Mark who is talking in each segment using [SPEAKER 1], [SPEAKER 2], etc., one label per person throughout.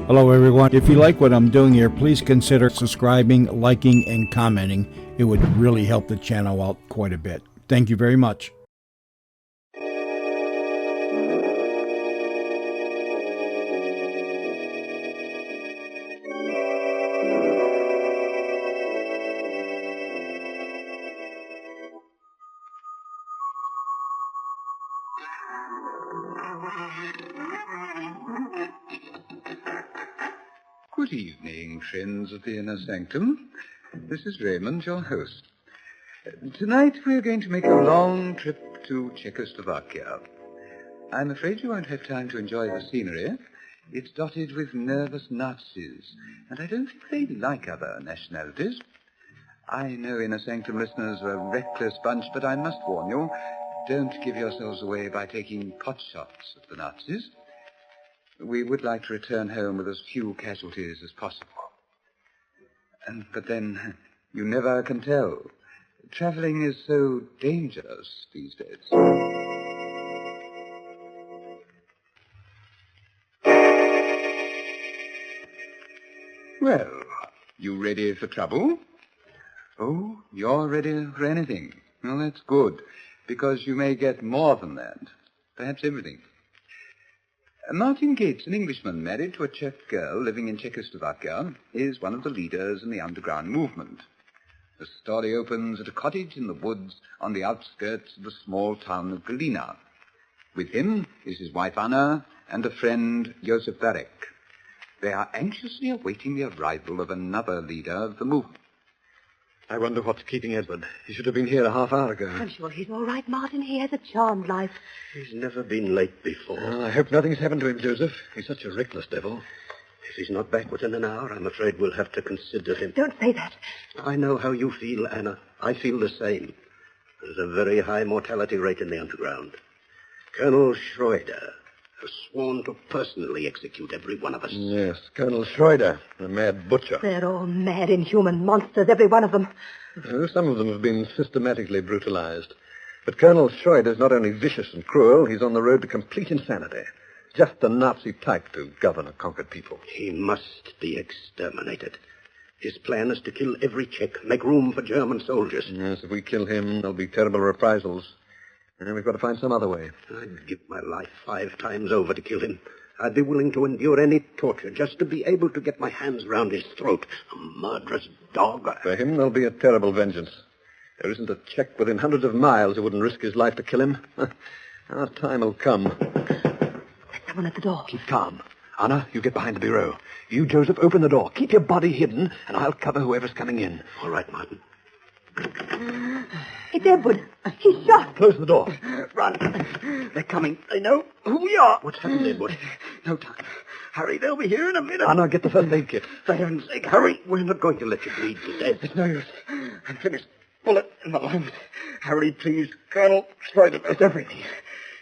[SPEAKER 1] Hello, everyone. If you like what I'm doing here, please consider subscribing, liking, and commenting. It would really help the channel out quite a bit. Thank you very much.
[SPEAKER 2] Good evening, friends of the Inner Sanctum. This is Raymond, your host. Tonight we're going to make a long trip to Czechoslovakia. I'm afraid you won't have time to enjoy the scenery. It's dotted with nervous Nazis, and I don't think they like other nationalities. I know Inner Sanctum listeners are a reckless bunch, but I must warn you, don't give yourselves away by taking pot shots at the Nazis. We would like to return home with as few casualties as possible. But then, you never can tell. Traveling is so dangerous these days. Well, you ready for trouble? Oh, you're ready for anything. Well, that's good, because you may get more than that. Perhaps everything. Martin Gates, an Englishman married to a Czech girl living in Czechoslovakia, is one of the leaders in the underground movement. The story opens at a cottage in the woods on the outskirts of the small town of Galina. With him is his wife Anna and a friend, Joseph Barek. They are anxiously awaiting the arrival of another leader of the movement.
[SPEAKER 3] I wonder what's keeping Edward. He should have been here a half hour ago.
[SPEAKER 4] I'm sure he's all right, Martin. He has a charmed life.
[SPEAKER 5] He's never been late before.
[SPEAKER 3] I hope nothing's happened to him, Joseph. He's such a reckless devil.
[SPEAKER 5] If he's not back within an hour, I'm afraid we'll have to consider him.
[SPEAKER 4] Don't say that.
[SPEAKER 5] I know how you feel, Anna. I feel the same. There's a very high mortality rate in the underground. Colonel Schroeder has sworn to personally execute every one of us.
[SPEAKER 3] Yes, Colonel Schroeder, the mad butcher.
[SPEAKER 4] They're all mad, inhuman monsters, every one of them.
[SPEAKER 3] Some of them have been systematically brutalized. But Colonel Schroeder's not only vicious and cruel, he's on the road to complete insanity. Just the Nazi type to govern a conquered people.
[SPEAKER 5] He must be exterminated. His plan is to kill every Czech, make room for German soldiers.
[SPEAKER 3] Yes, if we kill him, there'll be terrible reprisals. And we've got to find some other way.
[SPEAKER 5] I'd give my life 5 times over to kill him. I'd be willing to endure any torture just to be able to get my hands round his throat. A murderous dog.
[SPEAKER 3] For him, there'll be a terrible vengeance. There isn't a Czech within hundreds of miles who wouldn't risk his life to kill him. Our time will come.
[SPEAKER 4] There's someone at the door.
[SPEAKER 3] Keep calm. Anna, you get behind the bureau. You, Joseph, open the door. Keep your body hidden, and I'll cover whoever's coming in.
[SPEAKER 5] All right, Martin.
[SPEAKER 4] It's Edward. He's shot.
[SPEAKER 3] Close the door.
[SPEAKER 5] Run. They're coming. They know who we are. What's happened, Edward?
[SPEAKER 2] No time. Hurry, they'll be here in a minute.
[SPEAKER 3] Anna, get the first aid kit.
[SPEAKER 5] For heaven's sake, hurry. We're not going to let you bleed to death.
[SPEAKER 2] It's no use. I'm finished. Bullet in my lungs. Hurry, please. Colonel Schroeder knows everything.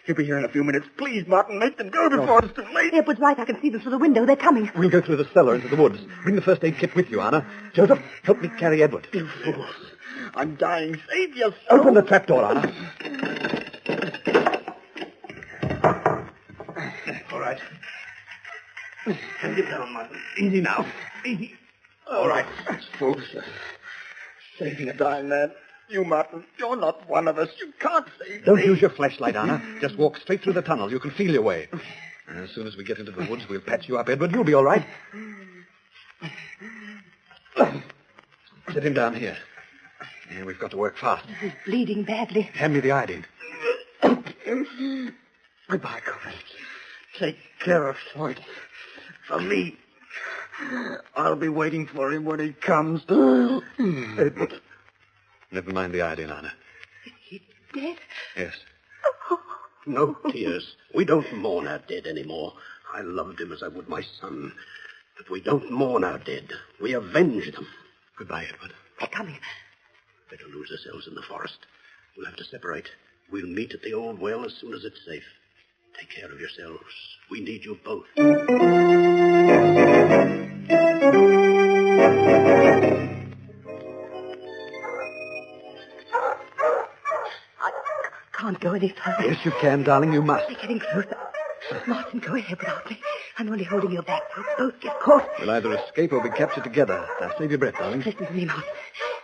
[SPEAKER 2] He'll be here in a few minutes. Please, Martin, make them go before it's too late.
[SPEAKER 4] Edward's right. I can see them through the window. They're coming.
[SPEAKER 3] We'll go through the cellar into the woods. Bring the first aid kit with you, Anna. Joseph, help me carry Edward.
[SPEAKER 2] You fools. I'm dying. Save yourself.
[SPEAKER 3] Open the trapdoor, Anna.
[SPEAKER 5] All right. Hand him down, Martin. Easy now. Easy. All right.
[SPEAKER 2] That's foolish. Saving a dying man. You, Martin, you're not one of us. You can't save
[SPEAKER 3] Don't
[SPEAKER 2] me.
[SPEAKER 3] use your flashlight, Anna. Just walk straight through the tunnel. You can feel your way. As soon as we get into the woods, we'll patch you up, Edward. You'll be all right. Sit him down here. Yeah, we've got to work fast.
[SPEAKER 4] He's bleeding badly.
[SPEAKER 3] Hand me the iodine.
[SPEAKER 2] Goodbye, Colonel. Take care of Floyd. From me. I'll be waiting for him when he comes.
[SPEAKER 3] Edward. Never mind the iodine, Anna.
[SPEAKER 4] He's dead?
[SPEAKER 3] Yes.
[SPEAKER 5] No tears. We don't mourn our dead anymore. I loved him as I would my son. But we don't mourn our dead. We avenge them.
[SPEAKER 3] Goodbye, Edward.
[SPEAKER 4] They're coming.
[SPEAKER 5] Better lose ourselves in the forest. We'll have to separate. We'll meet at the old well as soon as it's safe. Take care of yourselves. We need you both.
[SPEAKER 4] I can't go any further.
[SPEAKER 3] Yes, you can, darling. You must.
[SPEAKER 4] They're getting closer. Martin, go ahead without me. I'm only holding you back. You'll both get caught.
[SPEAKER 3] We'll either escape or be captured together. Now, save your breath, darling.
[SPEAKER 4] Listen to me, Mouse.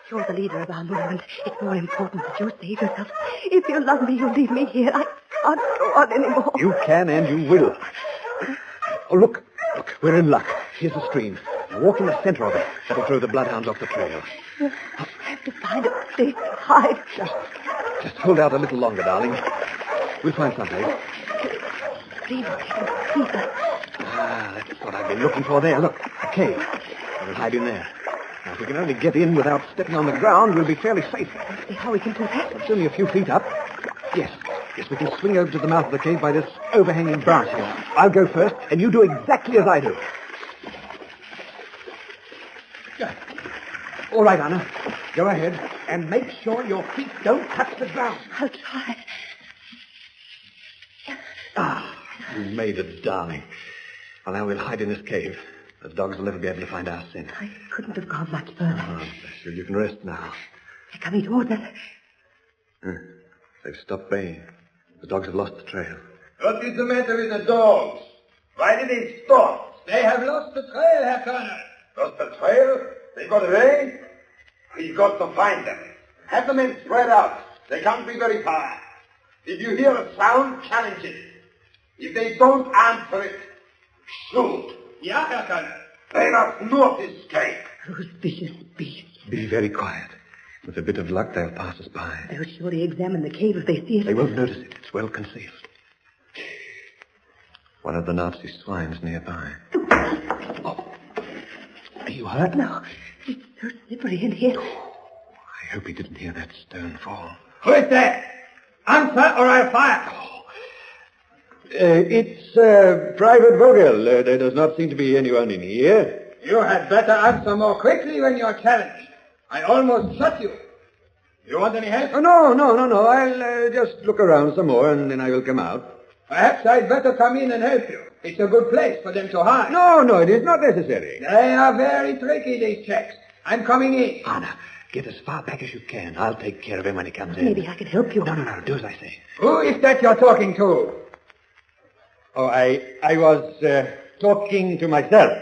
[SPEAKER 4] You're the leader of our movement. It's more important that you save yourself. If you love me, you'll leave me here. I can't go on anymore.
[SPEAKER 3] You can and you will. Oh, look. Look, we're in luck. Here's the stream. Now walk in the center of it. That'll throw the bloodhounds off the trail.
[SPEAKER 4] I have to find a place to hide.
[SPEAKER 3] Just hold out a little longer, darling. We'll find someplace.
[SPEAKER 4] Stream is getting deeper.
[SPEAKER 3] Ah, that's what I've been looking for there. Look, a cave. We'll hide in there. Now, if we can only get in without stepping on the ground, we'll be fairly safe.
[SPEAKER 4] Let's see how we can do that.
[SPEAKER 3] It's only a few feet up. Yes, we can swing over to the mouth of the cave by this overhanging branch here. I'll go first, and you do exactly as I do. All right, Anna. Go ahead, and make sure your feet don't touch the ground.
[SPEAKER 4] I'll try.
[SPEAKER 3] Ah, you made it, darling. Well, now we'll hide in this cave. The dogs will never be able to find our scent.
[SPEAKER 4] I couldn't have gone much further.
[SPEAKER 3] Oh, bless you. You can rest now.
[SPEAKER 4] They're coming towards us.
[SPEAKER 3] They've stopped baying. The dogs have lost the trail.
[SPEAKER 6] What is the matter with the dogs? Why did they stop? They have lost the trail, Herr Colonel. Lost the trail? They got away? We've got to find them. Have the men spread out. They can't be very far. If you hear a sound, challenge it. If they don't answer it, shoot. Yeah, Herr Colonel. They must not escape.
[SPEAKER 4] Those vicious beasts.
[SPEAKER 3] Be very quiet. With a bit of luck, they'll pass us by.
[SPEAKER 4] They'll surely examine the cave if they see it.
[SPEAKER 3] They won't notice it. It's well concealed. One of the Nazi swines nearby. Oh. Are you hurt?
[SPEAKER 4] No. It's so slippery in here.
[SPEAKER 3] I hope he didn't hear that stone fall.
[SPEAKER 6] Who is there? Answer or I'll fire.
[SPEAKER 3] It's Private Vogel. There does not seem to be anyone in here.
[SPEAKER 6] You had better answer more quickly when you're challenged. I almost shot you. You want any help?
[SPEAKER 3] Oh, no. I'll just look around some more and then I will come out.
[SPEAKER 6] Perhaps I'd better come in and help you. It's a good place for them to hide.
[SPEAKER 3] No, it is not necessary.
[SPEAKER 6] They are very tricky, these Czechs. I'm coming in.
[SPEAKER 3] Anna, get as far back as you can. I'll take care of him when he comes in.
[SPEAKER 4] Maybe I could help you.
[SPEAKER 3] No. Do as I say.
[SPEAKER 6] Who is that you're talking to?
[SPEAKER 3] Oh, I was talking to myself.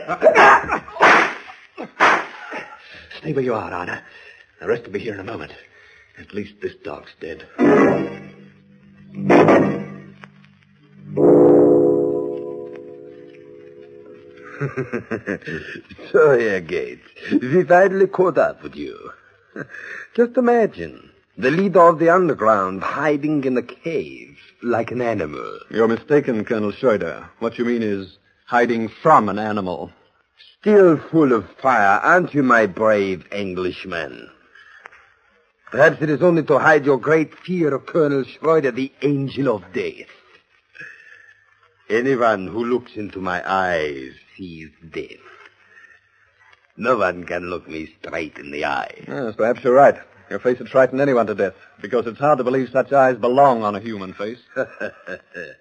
[SPEAKER 3] Stay where you are, Anna. The rest will be here in a moment. At least this dog's dead.
[SPEAKER 7] So, Herr Gates, we finally caught up with you. Just imagine, the leader of the underground hiding in a cave like an animal.
[SPEAKER 3] You're mistaken, Colonel Schroeder. What you mean is hiding from an animal.
[SPEAKER 7] Still full of fire, aren't you, my brave Englishman? Perhaps it is only to hide your great fear of Colonel Schroeder, the angel of death. Anyone who looks into my eyes sees death. No one can look me straight in the eye.
[SPEAKER 3] Yes, perhaps you're right. Your face would frighten anyone to death, because it's hard to believe such eyes belong on a human face.
[SPEAKER 7] It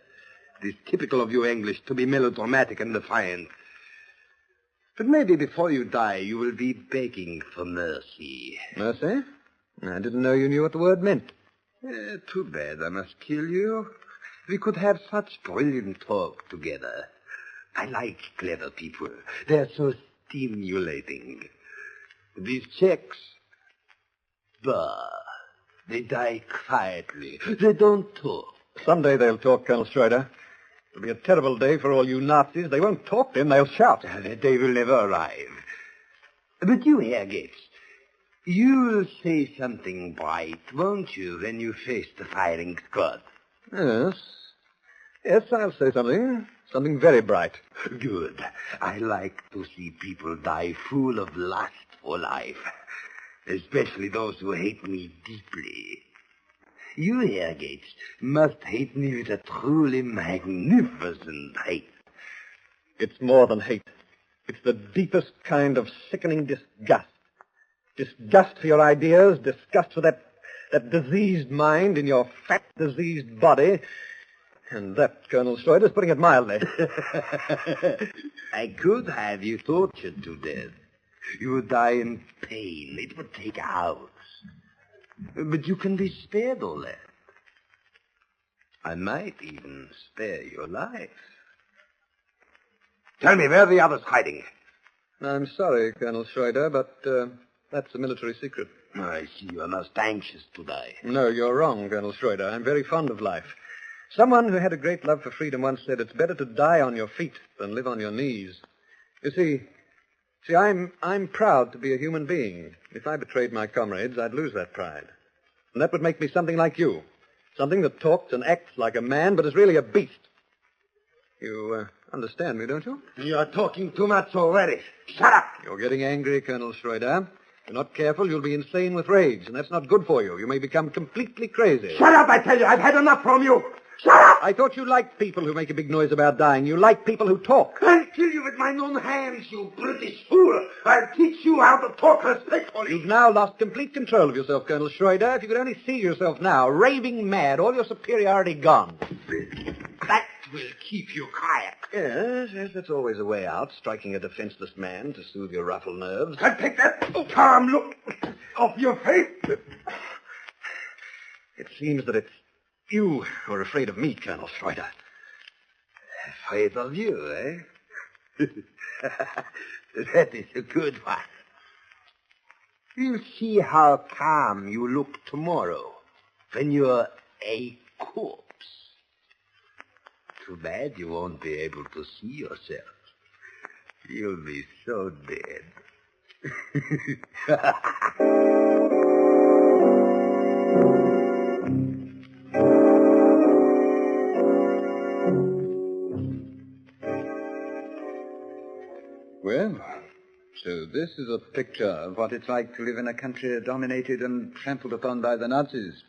[SPEAKER 7] is typical of you English to be melodramatic and defiant. But maybe before you die, you will be begging for mercy.
[SPEAKER 3] Mercy? I didn't know you knew what the word meant.
[SPEAKER 7] Too bad I must kill you. We could have such brilliant talk together. I like clever people. They're so stimulating. These Czechs, bah, they die quietly. They don't talk.
[SPEAKER 3] Someday they'll talk, Colonel Schroeder. It'll be a terrible day for all you Nazis. They won't talk then, they'll shout.
[SPEAKER 7] That day will never arrive. But you, Herr Gates, you'll say something bright, won't you, when you face the firing squad?
[SPEAKER 3] Yes, I'll say something. Something very bright.
[SPEAKER 7] Good. I like to see people die full of lust for life. Especially those who hate me deeply. You, Herr Gates, must hate me with a truly magnificent hate.
[SPEAKER 3] It's more than hate. It's the deepest kind of sickening disgust. Disgust for your ideas, disgust for that diseased mind in your fat, diseased body. And that, Colonel Schroeder's putting it mildly.
[SPEAKER 7] I could have you tortured to death. You would die in pain. It would take hours. But you can be spared all that. I might even spare your life.
[SPEAKER 6] Tell me, where are the others hiding?
[SPEAKER 3] I'm sorry, Colonel Schroeder, but that's a military secret.
[SPEAKER 6] I see you are most anxious to die.
[SPEAKER 3] No, you're wrong, Colonel Schroeder. I'm very fond of life. Someone who had a great love for freedom once said it's better to die on your feet than live on your knees. You see, I'm proud to be a human being. If I betrayed my comrades, I'd lose that pride. And that would make me something like you. Something that talks and acts like a man, but is really a beast. You understand me, don't you?
[SPEAKER 6] You are talking too much already. Shut up!
[SPEAKER 3] You're getting angry, Colonel Schroeder. If you're not careful, you'll be insane with rage, and that's not good for you. You may become completely crazy.
[SPEAKER 6] Shut up, I tell you. I've had enough from you. Shut up!
[SPEAKER 3] I thought you liked people who make a big noise about dying. You like people who talk.
[SPEAKER 6] I'll kill you with my own hands, you British fool. I'll teach you how to talk respectfully.
[SPEAKER 3] You've now lost complete control of yourself, Colonel Schroeder. If you could only see yourself now, raving mad, all your superiority gone.
[SPEAKER 6] That will keep you quiet.
[SPEAKER 3] Yes, that's always a way out, striking a defenseless man to soothe your ruffled nerves.
[SPEAKER 6] I'll take that calm look off your face.
[SPEAKER 3] It seems that it's you who are afraid of me, Colonel Schroeder.
[SPEAKER 7] Afraid of you, eh? That is a good one. We'll see how calm you look tomorrow when you're a corpse. Too bad you won't be able to see yourself. You'll be so dead.
[SPEAKER 2] Well, so this is a picture of what it's like to live in a country dominated and trampled upon by the Nazis.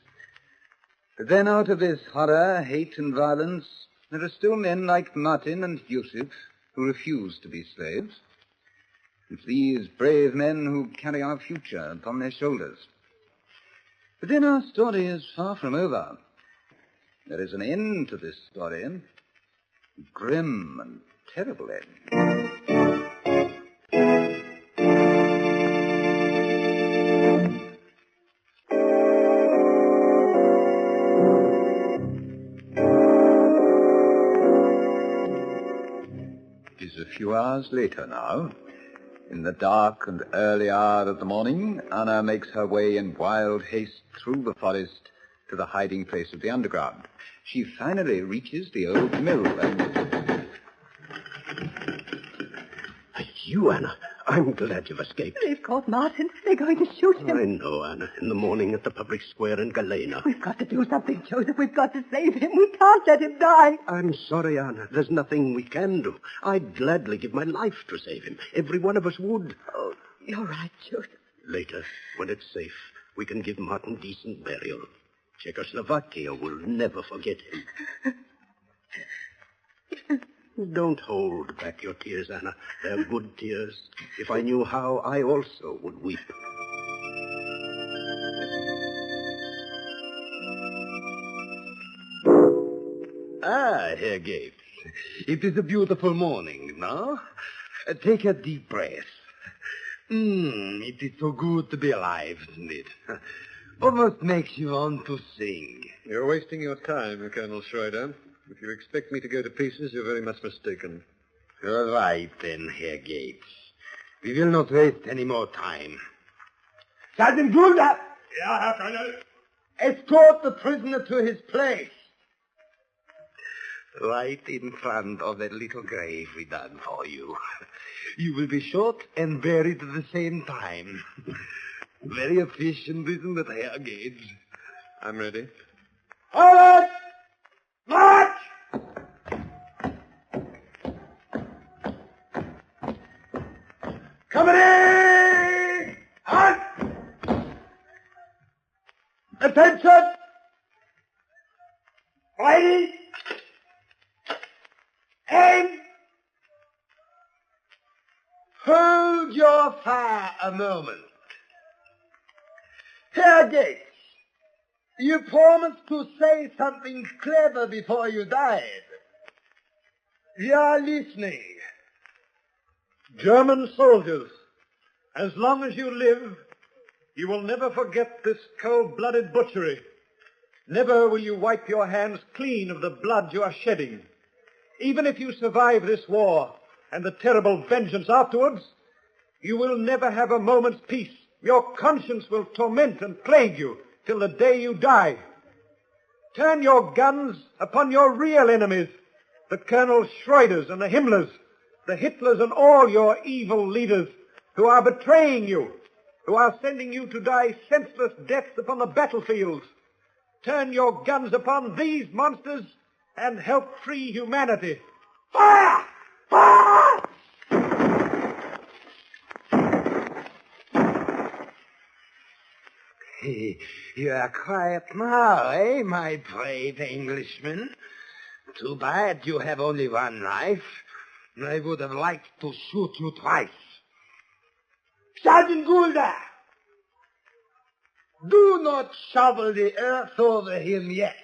[SPEAKER 2] But then out of this horror, hate, and violence, there are still men like Martin and Yusuf who refuse to be slaves. It's these brave men who carry our future upon their shoulders. But then our story is far from over. There is an end to this story, a grim and terrible end. A few hours later now. In the dark and early hour of the morning, Anna makes her way in wild haste through the forest to the hiding place of the underground. She finally reaches the old mill and...
[SPEAKER 5] It's you, Anna. I'm glad you've escaped.
[SPEAKER 4] They've caught Martin. They're going to shoot him.
[SPEAKER 5] I know, Anna. In the morning at the public square in Galena.
[SPEAKER 4] We've got to do something, Joseph. We've got to save him. We can't let him die.
[SPEAKER 5] I'm sorry, Anna. There's nothing we can do. I'd gladly give my life to save him. Every one of us would.
[SPEAKER 4] Oh, you're right, Joseph.
[SPEAKER 5] Later, when it's safe, we can give Martin decent burial. Czechoslovakia will never forget him. Don't hold back your tears, Anna. They're good tears. If I knew how, I also would weep.
[SPEAKER 7] Ah, Herr Gates. It is a beautiful morning, no? Take a deep breath. It is so good to be alive, isn't it? Almost makes you want to sing.
[SPEAKER 3] You're wasting your time, Colonel Schroeder. If you expect me to go to pieces, you're very much mistaken.
[SPEAKER 7] You're right, then, Herr Gates. We will not waste any more time. Sergeant Gulda!
[SPEAKER 6] Ja, Herr Colonel.
[SPEAKER 7] Escort the prisoner to his place. Right in front of that little grave we done for you. You will be shot and buried at the same time. Very efficient, isn't it, Herr Gates?
[SPEAKER 3] I'm ready.
[SPEAKER 6] All right! March! Company! Halt! Attention! Ready! Aim!
[SPEAKER 7] Hold your fire a moment. Herr Gates, you promised to say something clever before you died. We are listening.
[SPEAKER 3] German soldiers, as long as you live, you will never forget this cold-blooded butchery. Never will you wipe your hands clean of the blood you are shedding. Even if you survive this war, and the terrible vengeance afterwards, you will never have a moment's peace. Your conscience will torment and plague you till the day you die. Turn your guns upon your real enemies, the Colonel Schroeders and the Himmlers, the Hitlers and all your evil leaders who are betraying you, who are sending you to die senseless deaths upon the battlefields. Turn your guns upon these monsters and help free humanity. Fire! Fire!
[SPEAKER 7] You are quiet now, eh, my brave Englishman? Too bad you have only one life. I would have liked to shoot you twice. Sergeant Goulda! Do not shovel the earth over him yet.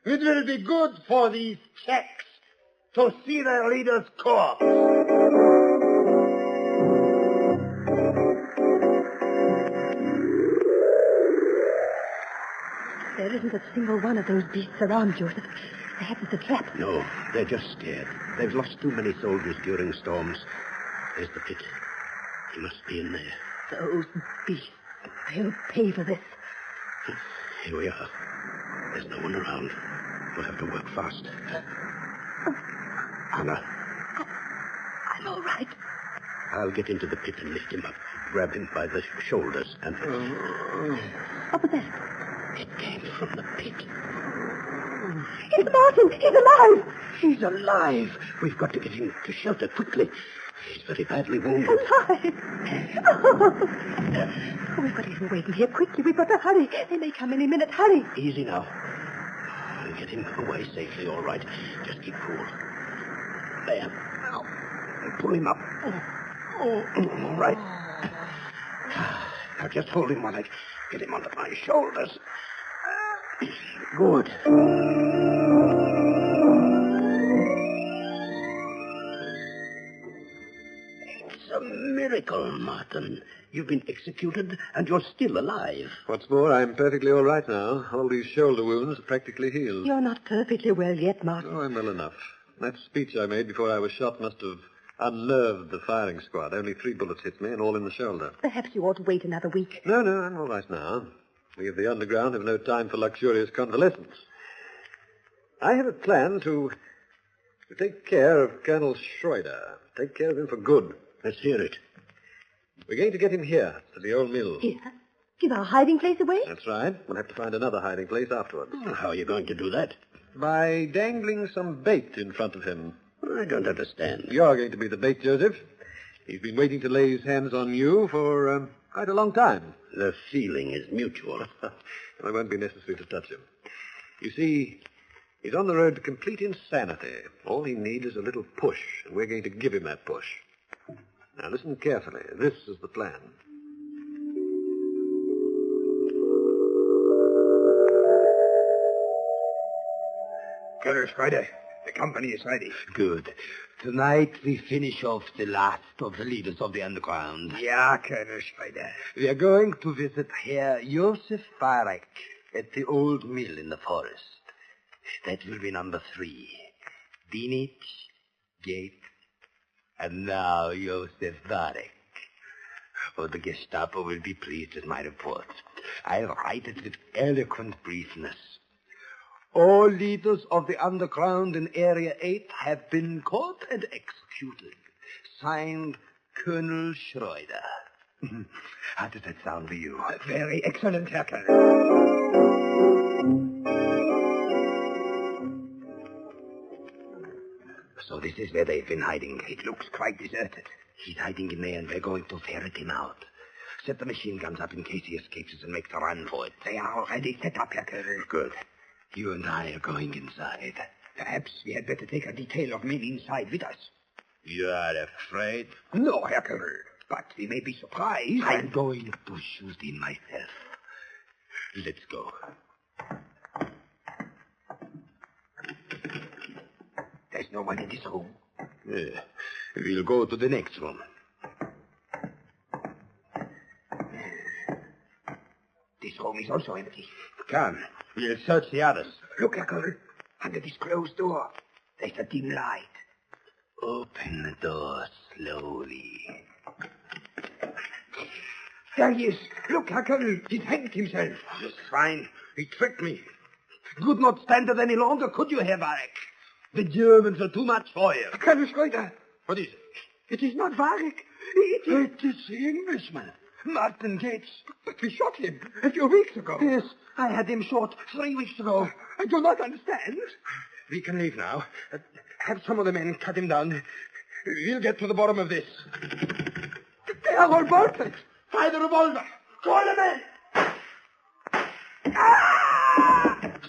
[SPEAKER 7] It will be good for these Czechs to see their leader's corpse.
[SPEAKER 4] There isn't a single one of those beasts around, Joseph. Perhaps it's a trap.
[SPEAKER 5] No, they're just scared. They've lost too many soldiers during storms. There's the pit. He must be in there.
[SPEAKER 4] Those beasts. They'll pay for this.
[SPEAKER 5] Here we are. There's no one around. We'll have to work fast. Anna,
[SPEAKER 4] I'm all right.
[SPEAKER 5] I'll get into the pit and lift him up. Grab him by the shoulders and...
[SPEAKER 4] What was that?
[SPEAKER 5] It came from the pit.
[SPEAKER 4] It's Martin. He's alive.
[SPEAKER 5] He's alive. We've got to get him to shelter quickly. He's very badly wounded.
[SPEAKER 4] Alive. Oh, we've got to get him away from here quickly. We've got to hurry. They may come any minute. Hurry.
[SPEAKER 5] Easy now. We'll get him away safely, all right. Just keep cool. There. Now, pull him up. Oh, all right. Now, just hold him while I get him onto my shoulders. Good. It's a miracle, Martin. You've been executed, and you're still alive.
[SPEAKER 3] What's more, I'm perfectly all right now. All these shoulder wounds are practically healed.
[SPEAKER 4] You're not perfectly well yet, Martin.
[SPEAKER 3] Oh, I'm well enough. That speech I made before I was shot must have unnerved the firing squad. Only 3 bullets hit me, and all in the shoulder.
[SPEAKER 4] Perhaps you ought to wait another week.
[SPEAKER 3] No, I'm all right now. We of the underground have no time for luxurious convalescence. I have a plan to take care of Colonel Schroeder. Take care of him for good.
[SPEAKER 5] Let's hear it.
[SPEAKER 3] We're going to get him here, to the old mill.
[SPEAKER 4] Here? Give our hiding place away?
[SPEAKER 3] That's right. We'll have to find another hiding place afterwards.
[SPEAKER 5] How are you going to do that?
[SPEAKER 3] By dangling some bait in front of him.
[SPEAKER 5] I don't understand.
[SPEAKER 3] You're going to be the bait, Joseph. He's been waiting to lay his hands on you for quite a long time.
[SPEAKER 5] The feeling is mutual.
[SPEAKER 3] It won't be necessary to touch him. You see, he's on the road to complete insanity. All he needs is a little push, and we're going to give him that push. Now, listen carefully. This is the plan.
[SPEAKER 6] Colonel Schroeder, the company is ready.
[SPEAKER 7] Good. Tonight we finish off the last of the leaders of the underground.
[SPEAKER 6] Yeah, Colonel Schroeder.
[SPEAKER 7] We are going to visit Herr Joseph Barek at the old mill in the forest. That will be number 3. Dinich, Gate, and now Joseph Barek. Oh, the Gestapo will be pleased with my report. I'll write it with eloquent briefness. All leaders of the underground in Area 8 have been caught and executed. Signed, Colonel Schroeder. How does that sound to you?
[SPEAKER 6] Very excellent, Herr Colonel.
[SPEAKER 5] So this is where they've been hiding.
[SPEAKER 6] It looks quite deserted.
[SPEAKER 5] He's hiding in there, and we're going to ferret him out. Set the machine guns up in case he escapes us and makes a run for it.
[SPEAKER 6] They are already set up, Herr Colonel.
[SPEAKER 5] Good. You and I are going inside.
[SPEAKER 6] Perhaps we had better take a detail of men inside with us.
[SPEAKER 5] You are afraid?
[SPEAKER 6] No, Herr Colonel. But we may be surprised.
[SPEAKER 5] I'm going to shoot him myself. Let's go.
[SPEAKER 6] There's no one in this room.
[SPEAKER 5] We'll go to the next room.
[SPEAKER 6] This room is also empty.
[SPEAKER 5] Come. We'll search the others.
[SPEAKER 6] Look, Herr Colonel. Under this closed door, there's a dim light.
[SPEAKER 5] Open the door slowly.
[SPEAKER 3] There he is. Look, Herr Colonel, he's hanged himself.
[SPEAKER 5] The swine, he tricked me. Could not stand it any longer, could you, Herr Warek? The Germans are too much for you.
[SPEAKER 3] Colonel Schroeder,
[SPEAKER 5] What is it?
[SPEAKER 3] it is not Warwick. It is the Englishman, Martin Gates. But we shot him a few weeks ago.
[SPEAKER 5] Yes, I had him shot 3 weeks ago.
[SPEAKER 3] I do not understand.
[SPEAKER 5] We can leave now. Have some of the men cut him down. We'll get to the bottom of this.
[SPEAKER 3] They are all bolted.
[SPEAKER 5] Fire the revolver. Call the men.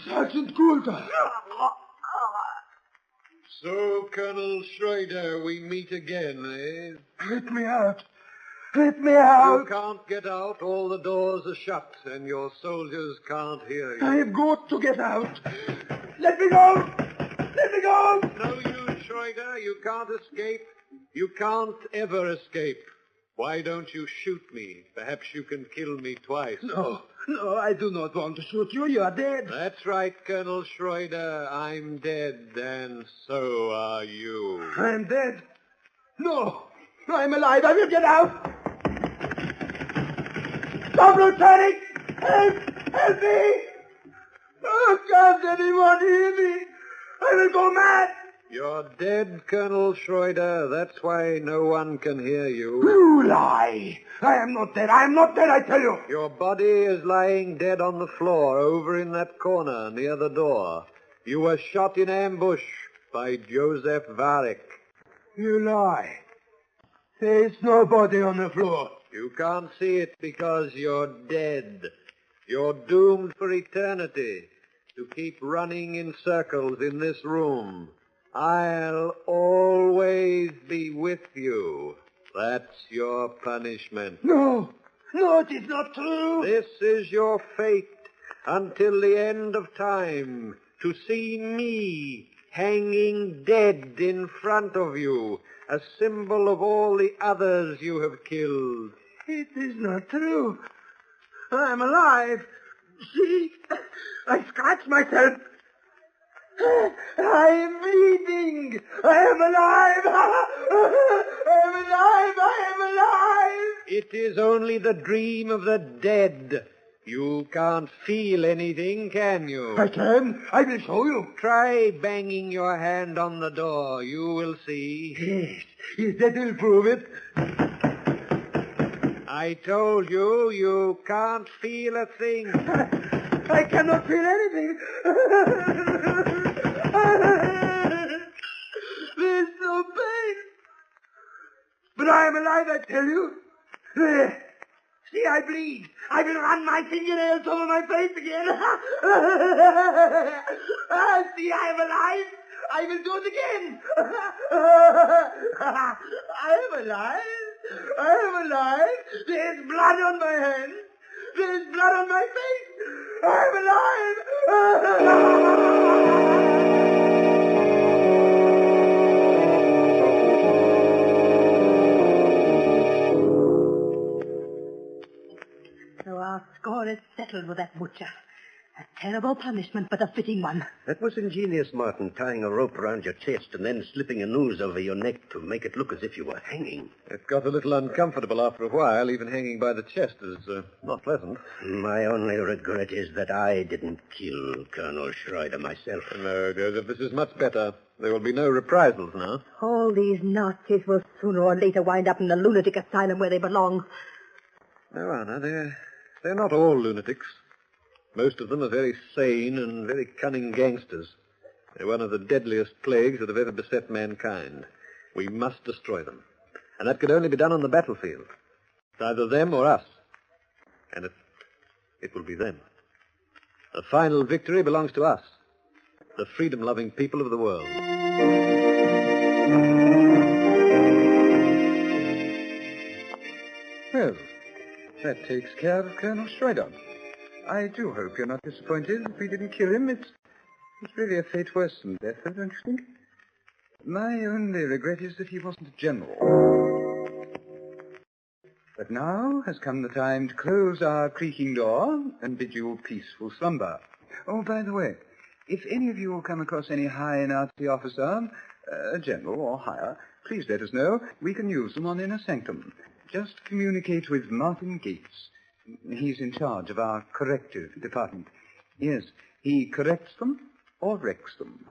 [SPEAKER 3] Sergeant Goulder.
[SPEAKER 8] So, Colonel Schroeder, we meet again, eh?
[SPEAKER 3] Let me out. Let me out.
[SPEAKER 8] You can't get out. All the doors are shut, and your soldiers can't hear you.
[SPEAKER 3] I have got to get out. Let me go. Let me go.
[SPEAKER 8] No use, Schroeder. You can't escape. You can't ever escape. Why don't you shoot me? Perhaps you can kill me twice.
[SPEAKER 3] No, I do not want to shoot you. You are dead.
[SPEAKER 8] That's right, Colonel Schroeder. I'm dead, and so are you.
[SPEAKER 3] I am dead. No, I'm alive. I will get out. Stop, Lieutenant! Help me! Oh, can't anyone hear me? I will go mad.
[SPEAKER 8] You're dead, Colonel Schroeder. That's why no one can hear you.
[SPEAKER 3] You lie. I am not dead. I am not dead, I tell you.
[SPEAKER 8] Your body is lying dead on the floor over in that corner near the door. You were shot in ambush by Joseph Warek.
[SPEAKER 3] You lie. There is nobody on the floor.
[SPEAKER 8] You can't see it because you're dead. You're doomed for eternity to keep running in circles in this room. I'll always be with you. That's your punishment.
[SPEAKER 3] No, it is not true.
[SPEAKER 8] This is your fate until the end of time, to see me hanging dead in front of you, a symbol of all the others you have killed.
[SPEAKER 3] It is not true. I am alive. See, I scratched myself. I am bleeding. I am alive. I am alive. I am alive.
[SPEAKER 8] It is only the dream of the dead. You can't feel anything, can you?
[SPEAKER 3] I can. I will show you.
[SPEAKER 8] Try banging your hand on the door. You will see.
[SPEAKER 3] Yes, that will prove it.
[SPEAKER 8] I told you, you can't feel a thing.
[SPEAKER 3] I cannot feel anything. There's no pain. But I am alive, I tell you. There. See, I bleed. I will run my fingernails over my face again. See, I am alive. I will do it again. I am alive. I am alive. There's blood on my hands. There's blood on my face. I'm alive.
[SPEAKER 4] So our score is settled with that butcher. A terrible punishment, but a fitting one.
[SPEAKER 5] That was ingenious, Martin, tying a rope around your chest and then slipping a noose over your neck to make it look as if you were hanging.
[SPEAKER 8] It got a little uncomfortable after a while. Even hanging by the chest is not pleasant.
[SPEAKER 5] My only regret is that I didn't kill Colonel Schroeder myself.
[SPEAKER 8] No, Joseph, this is much better. There will be no reprisals now.
[SPEAKER 4] All these Nazis will sooner or later wind up in the lunatic asylum where they belong.
[SPEAKER 8] No, Anna, they're not all lunatics. Most of them are very sane and very cunning gangsters. They're one of the deadliest plagues that have ever beset mankind. We must destroy them. And that could only be done on the battlefield. It's either them or us. And it will be them. The final victory belongs to us, the freedom-loving people of the world.
[SPEAKER 2] Well, that takes care of Colonel Schroeder. I do hope you're not disappointed that we didn't kill him. It's really a fate worse than death, don't you think? My only regret is that he wasn't a general. But now has come the time to close our creaking door and bid you peaceful slumber. Oh, by the way, if any of you will come across any high Nazi officer, general or higher, please let us know. We can use them on Inner Sanctum. Just communicate with Martin Gates. He's in charge of our corrective department. Yes, he corrects them or wrecks them.